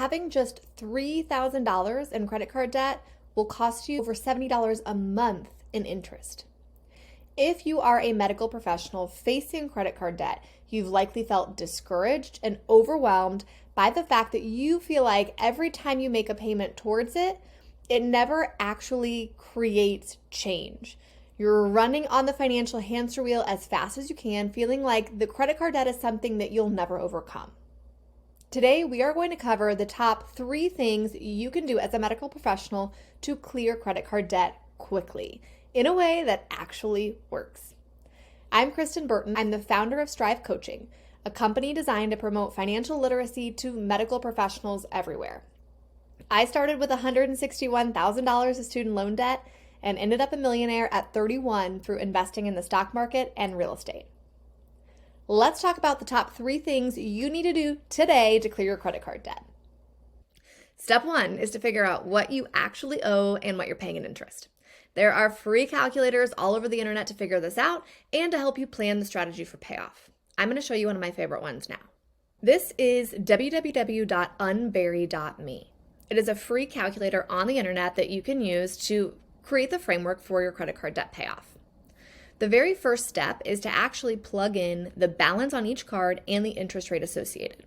having just $3,000 in credit card debt will cost you over $70 a month in interest. If you are a medical professional facing credit card debt, you've likely felt discouraged and overwhelmed by the fact that you feel like every time you make a payment towards it, it never actually creates change. You're running on the financial hamster wheel as fast as you can, feeling like the credit card debt is something that you'll never overcome. Today, we are going to cover the top 3 things you can do as a medical professional to clear credit card debt quickly in a way that actually works. I'm Kristen Burton. I'm the founder of Strive Coaching, a company designed to promote financial literacy to medical professionals everywhere. I started with $161,000 of student loan debt and ended up a millionaire at 31 through investing in the stock market and real estate. Let's talk about the top 3 things you need to do today to clear your credit card debt. Step 1 is to figure out what you actually owe and what you're paying in interest. There are free calculators all over the internet to figure this out and to help you plan the strategy for payoff. I'm going to show you one of my favorite ones now. This is www.unbury.me. It is a free calculator on the internet that you can use to create the framework for your credit card debt payoff. The very first step is to actually plug in the balance on each card and the interest rate associated.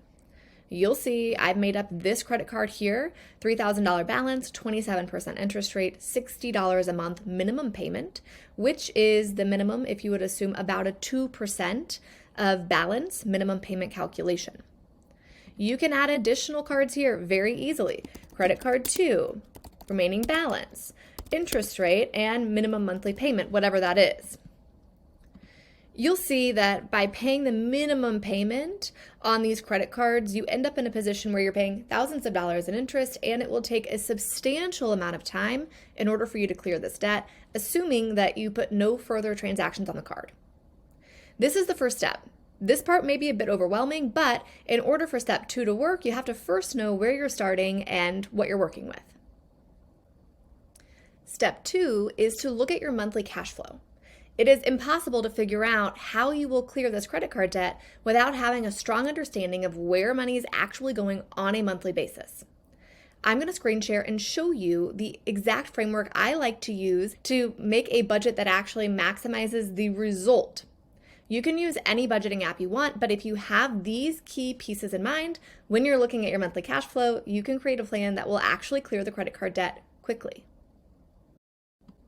You'll see I've made up this credit card here, $3,000 balance, 27% interest rate, $60 a month minimum payment, which is the minimum if you would assume about a 2% of balance minimum payment calculation. You can add additional cards here very easily. Credit card 2, remaining balance, interest rate, and minimum monthly payment, whatever that is. You'll see that by paying the minimum payment on these credit cards, you end up in a position where you're paying thousands of dollars in interest, and it will take a substantial amount of time in order for you to clear this debt, assuming that you put no further transactions on the card. This is the first step. This part may be a bit overwhelming, but in order for step 2 to work, you have to first know where you're starting and what you're working with. Step 2 is to look at your monthly cash flow. It is impossible to figure out how you will clear this credit card debt without having a strong understanding of where money is actually going on a monthly basis. I'm going to screen share and show you the exact framework I like to use to make a budget that actually maximizes the result. You can use any budgeting app you want, but if you have these key pieces in mind, when you're looking at your monthly cash flow, you can create a plan that will actually clear the credit card debt quickly.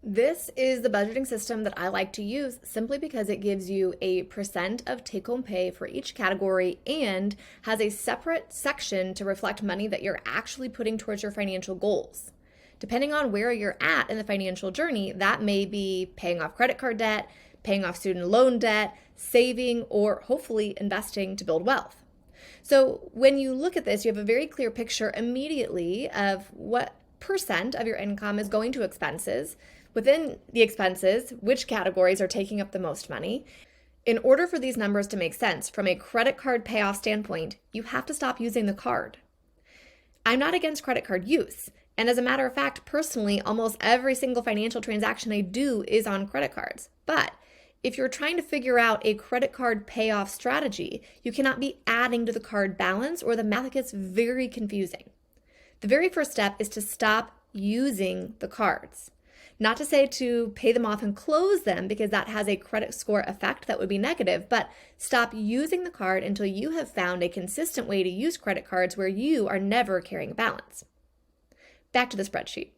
This is the budgeting system that I like to use simply because it gives you a percent of take-home pay for each category and has a separate section to reflect money that you're actually putting towards your financial goals. Depending on where you're at in the financial journey, that may be paying off credit card debt, paying off student loan debt, saving, or hopefully investing to build wealth. So when you look at this, you have a very clear picture immediately of what percent of your income is going to expenses. Within the expenses, which categories are taking up the most money. In order for these numbers to make sense from a credit card payoff standpoint, you have to stop using the card. I'm not against credit card use. And as a matter of fact, personally, almost every single financial transaction I do is on credit cards. But if you're trying to figure out a credit card payoff strategy, you cannot be adding to the card balance or the math gets very confusing. The very first step is to stop using the cards. Not to say to pay them off and close them because that has a credit score effect that would be negative, but stop using the card until you have found a consistent way to use credit cards where you are never carrying a balance. Back to the spreadsheet.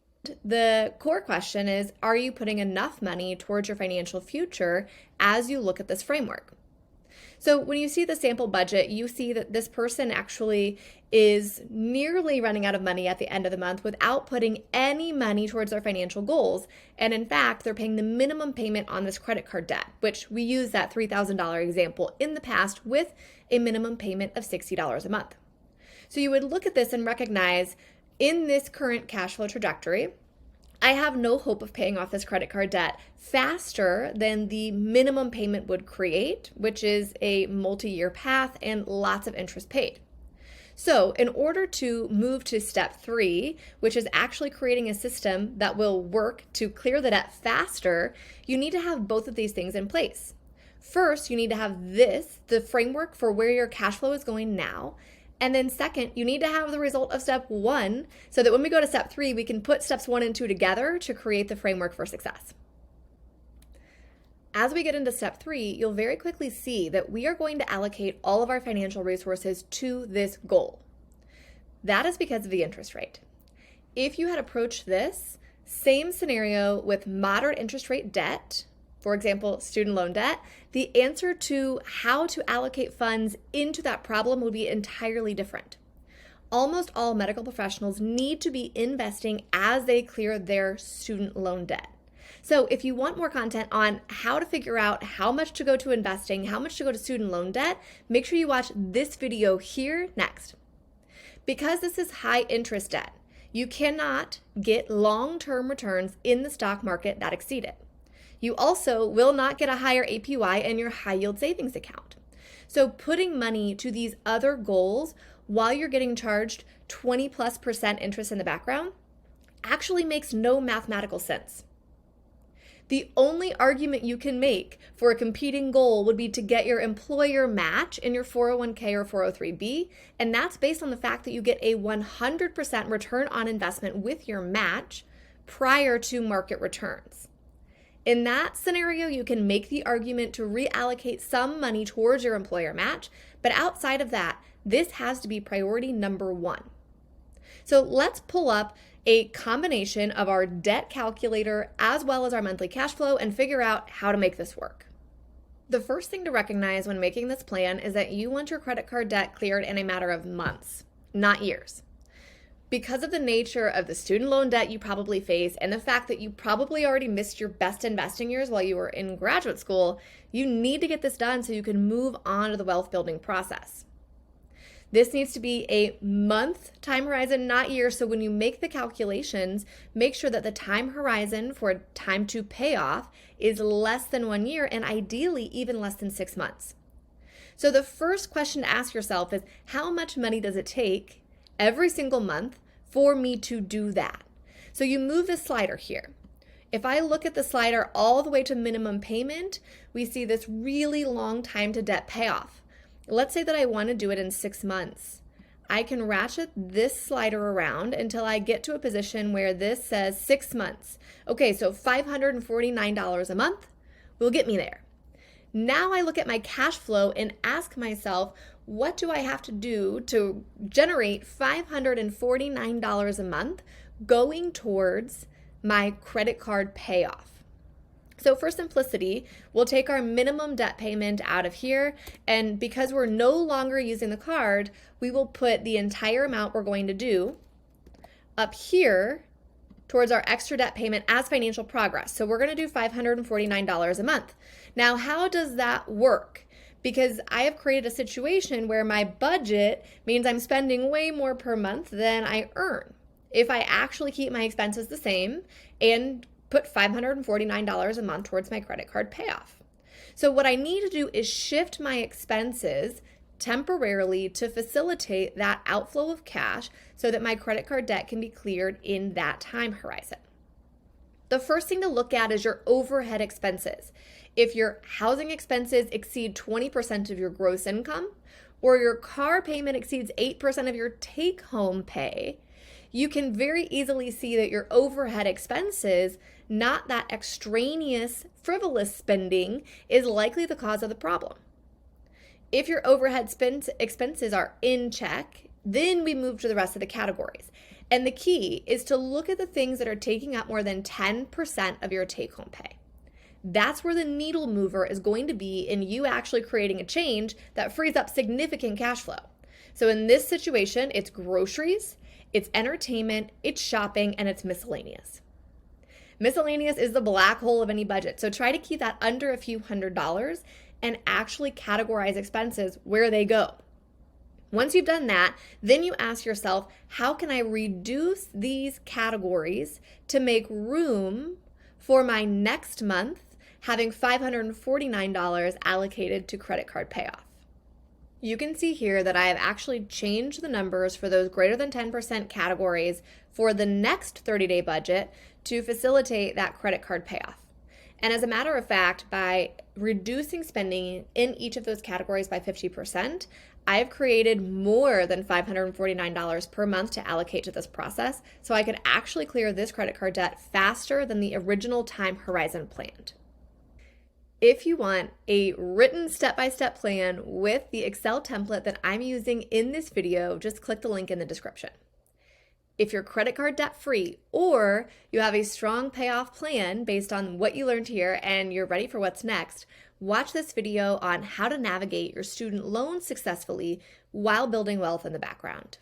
The core question is, are you putting enough money towards your financial future as you look at this framework? So when you see the sample budget, you see that this person actually is nearly running out of money at the end of the month without putting any money towards their financial goals. And in fact, they're paying the minimum payment on this credit card debt, which we used that $3,000 example in the past with a minimum payment of $60 a month. So you would look at this and recognize in this current cash flow trajectory, I have no hope of paying off this credit card debt faster than the minimum payment would create, which is a multi-year path and lots of interest paid. So in order to move to step 3, which is actually creating a system that will work to clear the debt faster, you need to have both of these things in place. First, you need to have the framework for where your cash flow is going now, And then second, you need to have the result of step 1 so that when we go to step 3, we can put steps 1 and 2 together to create the framework for success. As we get into step 3, you'll very quickly see that we are going to allocate all of our financial resources to this goal. That is because of the interest rate. If you had approached this same scenario with moderate interest rate debt, for example, student loan debt, the answer to how to allocate funds into that problem would be entirely different. Almost all medical professionals need to be investing as they clear their student loan debt. So if you want more content on how to figure out how much to go to investing, how much to go to student loan debt, make sure you watch this video here next. Because this is high interest debt, you cannot get long-term returns in the stock market that exceed it. You also will not get a higher APY in your high yield savings account. So putting money to these other goals while you're getting charged 20+% interest in the background actually makes no mathematical sense. The only argument you can make for a competing goal would be to get your employer match in your 401k or 403b, and that's based on the fact that you get a 100% return on investment with your match prior to market returns. In that scenario, you can make the argument to reallocate some money towards your employer match, but outside of that, this has to be priority number 1. So let's pull up a combination of our debt calculator as well as our monthly cash flow and figure out how to make this work. The first thing to recognize when making this plan is that you want your credit card debt cleared in a matter of months, not years. Because of the nature of the student loan debt you probably face and the fact that you probably already missed your best investing years while you were in graduate school, you need to get this done so you can move on to the wealth building process. This needs to be a month time horizon, not year. So when you make the calculations, make sure that the time horizon for time to pay off is less than 1 year and ideally even less than 6 months. So the first question to ask yourself is, how much money does it take every single month for me to do that? So you move the slider here. If I look at the slider all the way to minimum payment, we see this really long time to debt payoff. Let's say that I want to do it in 6 months. I can ratchet this slider around until I get to a position where this says 6 months. Okay, so $549 a month will get me there. Now I look at my cash flow and ask myself, what do I have to do to generate $549 a month going towards my credit card payoff? So for simplicity, we'll take our minimum debt payment out of here, and because we're no longer using the card, we will put the entire amount we're going to do up here towards our extra debt payment as financial progress. So we're going to do $549 a month. Now, how does that work? Because I have created a situation where my budget means I'm spending way more per month than I earn. If I actually keep my expenses the same and put $549 a month towards my credit card payoff. So what I need to do is shift my expenses temporarily to facilitate that outflow of cash so that my credit card debt can be cleared in that time horizon. The first thing to look at is your overhead expenses. If your housing expenses exceed 20% of your gross income, or your car payment exceeds 8% of your take-home pay, you can very easily see that your overhead expenses, not that extraneous, frivolous spending, is likely the cause of the problem. If your overhead expenses are in check, then we move to the rest of the categories. And the key is to look at the things that are taking up more than 10% of your take-home pay. That's where the needle mover is going to be in you actually creating a change that frees up significant cash flow. So in this situation, it's groceries, it's entertainment, it's shopping, and it's miscellaneous. Miscellaneous is the black hole of any budget. So try to keep that under a few $100s and actually categorize expenses where they go. Once you've done that, then you ask yourself, how can I reduce these categories to make room for my next month having $549 allocated to credit card payoff? You can see here that I have actually changed the numbers for those greater than 10% categories for the next 30-day budget to facilitate that credit card payoff. And as a matter of fact, by reducing spending in each of those categories by 50%, I've created more than $549 per month to allocate to this process, so I could actually clear this credit card debt faster than the original time horizon planned. If you want a written step-by-step plan with the Excel template that I'm using in this video, just click the link in the description. If you're credit card debt free, or you have a strong payoff plan based on what you learned here and you're ready for what's next, watch this video on how to navigate your student loans successfully while building wealth in the background.